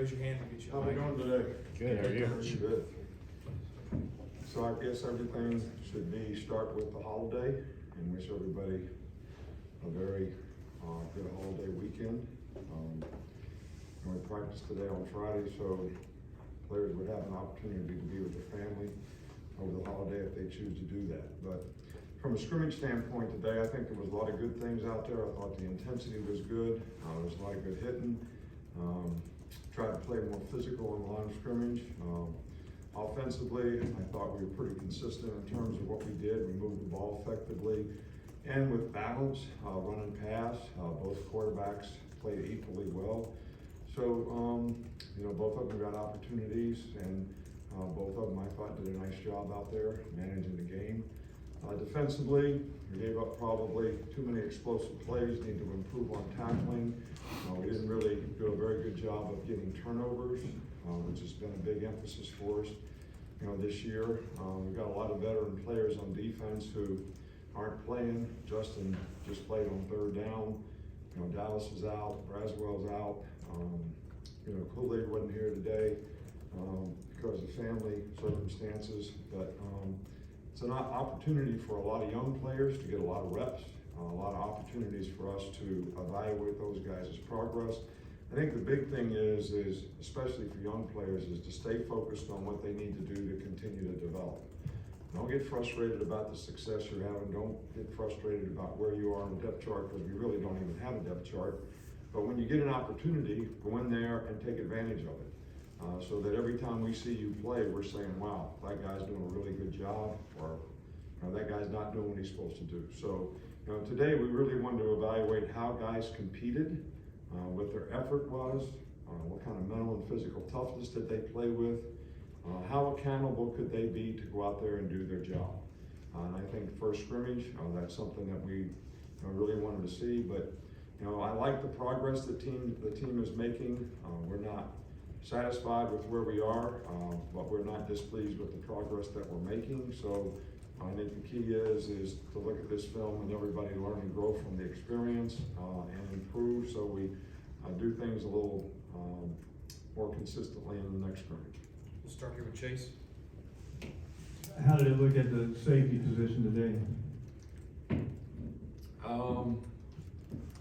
Raise your hand and get you How on we mic. doing today? Good, how are you? Good. So I guess everything should be start with the holiday and wish everybody a very good holiday weekend. We practiced today on Friday, so players would have an opportunity to be with their family over the holiday if they choose to do that. But from a scrimmage standpoint today, I think there was a lot of good things out there. I thought the intensity was good. There was a lot of good hitting. Tried to play more physical in the line of scrimmage. Offensively, I thought we were pretty consistent in terms of what we did. We moved the ball effectively. And with battles, run and pass, both quarterbacks played equally well. So, both of them got opportunities, and both of them, I thought, did a nice job out there managing the game. Defensively, we gave up probably too many explosive plays, need to improve on tackling. We didn't really do a very good job of getting turnovers, which has been a big emphasis for us, this year. We've got a lot of veteran players on defense who aren't playing. Justin just played on third down. Dallas is out, Braswell's out. Kool-Aid wasn't here today because of family circumstances, but it's an opportunity for a lot of young players to get a lot of reps, a lot of opportunities for us to evaluate those guys' progress. I think the big thing is especially for young players, is to stay focused on what they need to do to continue to develop. Don't get frustrated about the success you're having. Don't get frustrated about where you are on the depth chart, because we really don't even have a depth chart. But when you get an opportunity, go in there and take advantage of it. So that every time we see you play, we're saying, wow, that guy's doing a really good job, or that guy's not doing what he's supposed to do. So today we really wanted to evaluate how guys competed, what their effort was, what kind of mental and physical toughness did they play with, how accountable could they be to go out there and do their job. And I think first scrimmage, that's something that we really wanted to see. But I like the progress the team is making. We're not satisfied with where we are, but we're not displeased with the progress that we're making. So I think the key is to look at this film and everybody learn and grow from the experience and improve, so we do things a little more consistently in the next scrimmage. We'll start here with Chase. How did it look at the safety position today?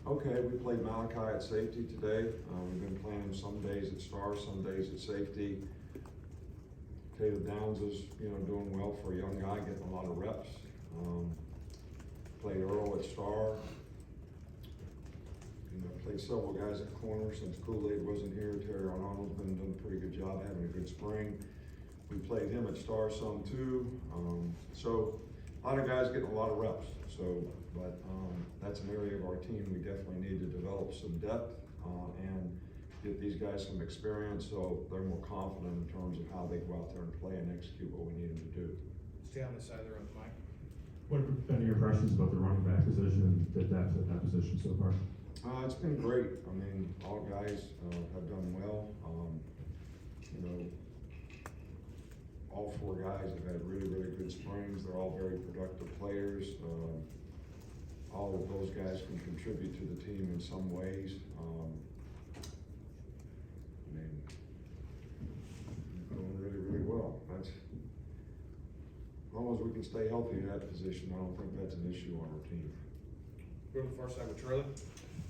Okay, we played Malachi at safety today. We've been playing him some days at star, some days at safety. Caleb Downs is, doing well for a young guy, getting a lot of reps. Played Earl at star. Played several guys at corner since Kool-Aid wasn't here. Terry Arnold's been doing a pretty good job, having a good spring. We played him at star some too. So a lot of guys getting a lot of reps. But that's an area of our team we definitely need to develop some depth and get these guys some experience, so they're more confident in terms of how they go out there and play and execute what we need them to do. Stay on this side of the room, Mike. What have been your impressions about the running back position and the depth at that position so far? It's been great. I mean, all guys have done well. All four guys have had really, really good springs. They're all very productive players. All of those guys can contribute to the team in some ways. Doing really, really well. As long as we can stay healthy in that position, I don't think that's an issue on our team. Go to the far side with Charlie.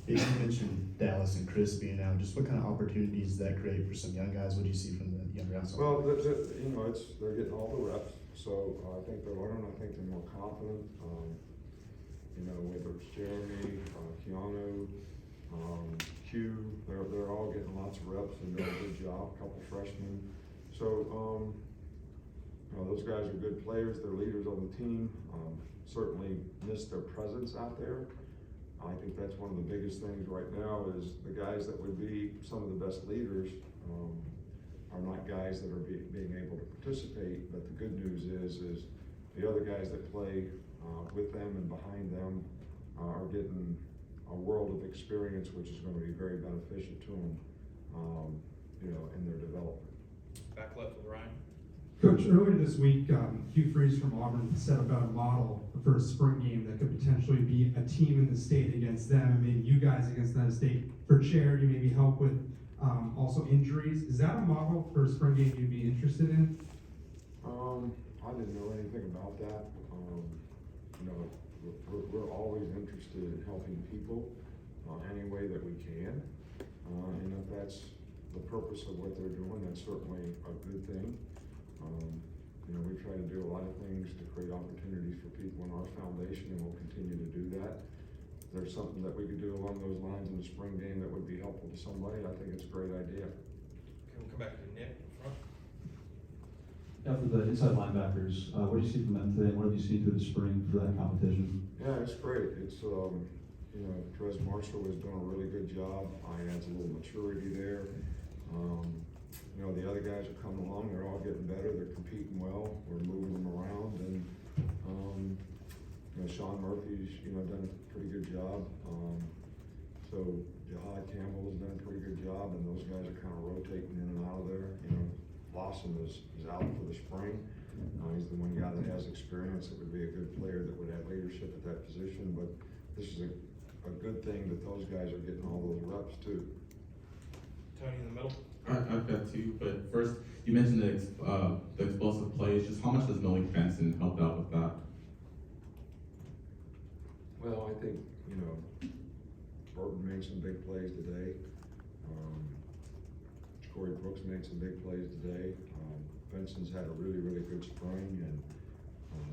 You mentioned Dallas and Chris being out. Just what kind of opportunities does that create for some young guys? What do you see from the younger guys? Well, they're getting all the reps, so I think they're learning. I think they're more confident. Whether it's Jeremy, Keanu, Q, they're all getting lots of reps and doing a good job. A couple freshmen, so those guys are good players. They're leaders on the team. Certainly miss their presence out there. I think that's one of the biggest things right now is the guys that would be some of the best leaders are not guys that are being able to participate. But the good news is the other guys that play with them and behind them are getting a world of experience, which is going to be very beneficial to them, in their development. Back left with Ryan. Coach, earlier this week, Hugh Freeze from Auburn set about a model for a spring game that could potentially be a team in the state against them, and maybe you guys against that state for charity, maybe help with Also injuries. Is that a model for a spring game you'd be interested in? I didn't know anything about that. You know, we're always interested in helping people, any way that we can. And if that's the purpose of what they're doing, that's certainly a good thing. You know, we try to do a lot of things to create opportunities for people in our foundation, and we'll continue to do that. If there's something that we could do along those lines in the spring game that would be helpful to somebody, I think it's a great idea. Okay, we'll come back to Nick in front. After the inside linebackers, what do you see from them today? What have you seen through the spring for that competition? Yeah, it's great. It's, you know, Trez Marshall is doing a really good job. He adds a little maturity there. You know, the other guys are coming along, they're all getting better, they're competing well, we're moving them around, and, you know, Sean Murphy's, you know, done a pretty good job. So Jahad Campbell has done a pretty good job, and those guys are kind of rotating in and out of there. You know, Lawson is out for the spring. He's the one guy that has experience, that would be a good player that would have leadership at that position, but this is a good thing that those guys are getting all those reps too. Tony in the middle. I've got two, but first, you mentioned the explosive plays. Just how much does Malik Benson help out with that? Well, I think, you know, Burton made some big plays today. Corey Brooks made some big plays today. Benson's had a really, really good spring, and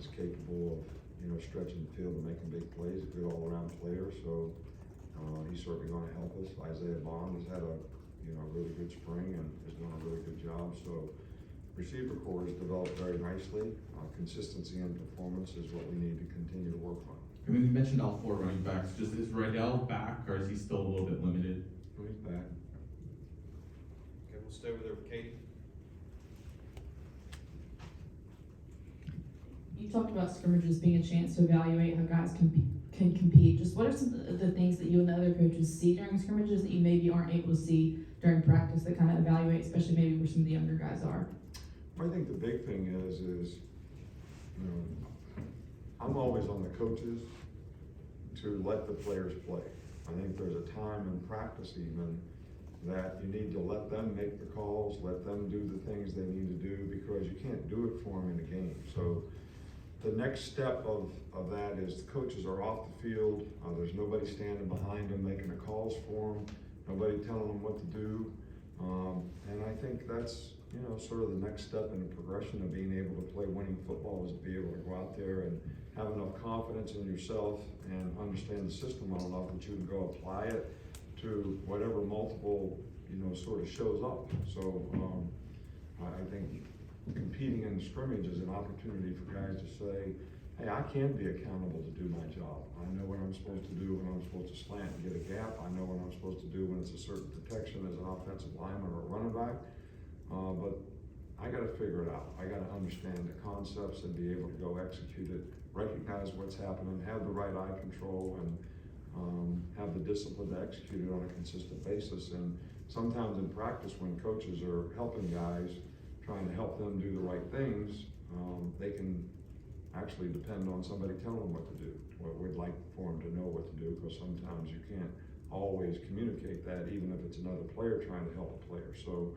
is capable of, you know, stretching the field and making big plays. A good all-around player, so he's certainly going to help us. Isaiah Bond has had a, you know, really good spring and is doing a really good job. So receiver corps has developed very nicely. Consistency in performance is what we need to continue to work on. I mean, you mentioned all four running backs. Just is Rydell back, or is he still a little bit limited? So he's back. Okay, we'll stay over there with Katie. You talked about scrimmages being a chance to evaluate how guys can compete. Just what are some of the things that you and the other coaches see during scrimmages that you maybe aren't able to see during practice that kind of evaluate, especially maybe where some of the younger guys are? I think the big thing is, you know, I'm always on the coaches to let the players play. I think there's a time in practice even that you need to let them make the calls, let them do the things they need to do, because you can't do it for them in a game. So the next step of that is the coaches are off the field. There's nobody standing behind them making the calls for them, nobody telling them what to do. And I think that's, you know, sort of the next step in the progression of being able to play winning football, is to be able to go out there and have enough confidence in yourself and understand the system well enough that you can go apply it to whatever multiple, you know, sort of shows up. So I think competing in the scrimmage is an opportunity for guys to say, hey, I can be accountable to do my job. I know what I'm supposed to do when I'm supposed to slant and get a gap. I know what I'm supposed to do when it's a certain protection as an offensive lineman or a running back. But I gotta figure it out. I gotta understand the concepts and be able to go execute it, recognize what's happening, have the right eye control, and have the discipline to execute it on a consistent basis. And sometimes in practice, when coaches are helping guys, trying to help them do the right things, they can actually depend on somebody telling them what to do. Well, we'd like for them to know what to do, because sometimes you can't always communicate that, even if it's another player trying to help a player. So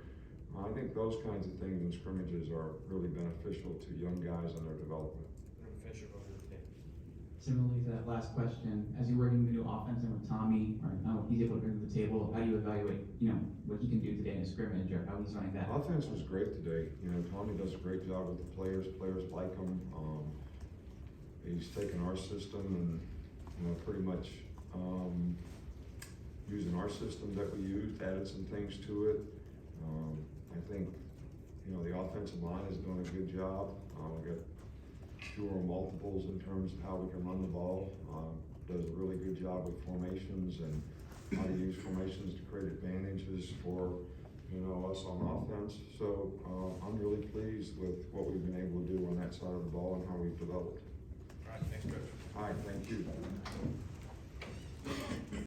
I think those kinds of things in scrimmages are really beneficial to young guys and their development. I'm gonna finish it over with Nick. Similarly to that last question, as you're working the new offense and with Tommy, or what he's able to bring to the table, how do you evaluate, you know, what he can do today in a scrimmage, or how he's running that? Offense was great today. You know, Tommy does a great job with the players. Players like him. He's taken our system and, you know, pretty much using our system that we used, added some things to it. I think, you know, the offensive line is doing a good job. We got fewer multiples in terms of how we can run the ball. Does a really good job with formations and how to use formations to create advantages for, you know, us on offense. So I'm really pleased with what we've been able to do on that side of the ball and how we've developed. All right, next coach. All right, thank you.